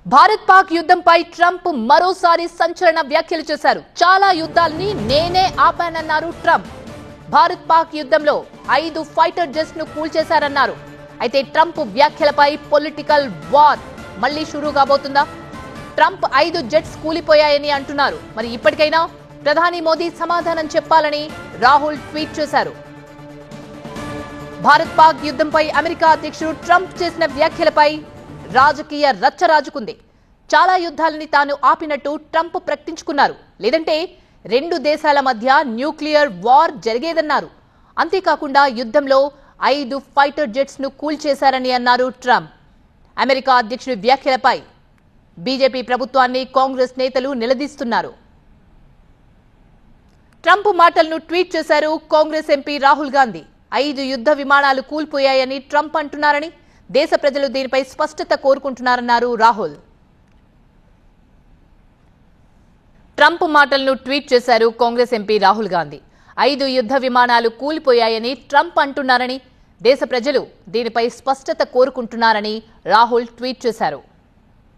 Bharat Pak యుద్ధంపై Trump మరోసారి సంచలన వ్యాఖ్యలు చేశారు. చాలా యుద్ధాల్ని నేనే ఆపానన్నారు ట్రంప్. భారత్ పాక్ యుద్ధంలో 5 ఫైటర్ జెట్స్ ను కూల్చేశారన్నారు. అయితే ట్రంప్ వ్యాఖ్యలపై పొలిటికల్ వార్ మళ్లీ షురూ కాబోతుందా? ట్రంప్ 5 జెట్స్ కూలిపోయాయని అంటున్నారు. మరి ఇప్పటికైనా ప్రధాని మోదీ సమాధానం చెప్పాలని రాహుల్ ట్వీట్ చేశారు. భారత్ పాక్ యుద్ధంపై అమెరికా అధ్యక్షుడు ట్రంప్ చేసిన వ్యాఖ్యలపై రాజకీయ రచ్చరాజుకుంది. చాలా యుద్ధాలని తాను ఆపినట్టు ట్రంప్ ప్రకటించుకున్నారు. లేదంటే 2 దేశాల మధ్య న్యూక్లియర్ వార్ జరిగేదన్నారు. అంతేకాకుండా యుద్ధంలో 5 ఫైటర్ జెట్స్ ను కూల్చేశారని అన్నారు ట్రంప్. అమెరికా అధ్యక్షుడి వ్యాఖ్యలపై బీజేపీ ప్రభుత్వాన్ని కాంగ్రెస్ నేతలు నిలదీస్తున్నారు. ట్రంప్ మాటలను ట్వీట్ చేశారు కాంగ్రెస్ ఎంపీ రాహుల్ గాంధీ. 5 యుద్ధ విమానాలు కూల్పోయాయని ట్రంప్ అంటున్నారని, దేశ ప్రజలు దీనిపై స్పష్టత కోరుకుంటున్నారన్నారు రాహుల్. ట్రంప్ మాటలను ట్వీట్ చేశారు కాంగ్రెస్ ఎంపీ రాహుల్ గాంధీ. 5 యుద్ధ విమానాలు కూలిపోయాయని ట్రంప్ అంటున్నారని, దేశ ప్రజలు దీనిపై స్పష్టత కోరుకుంటున్నారని రాహుల్ ట్వీట్ చేశారు.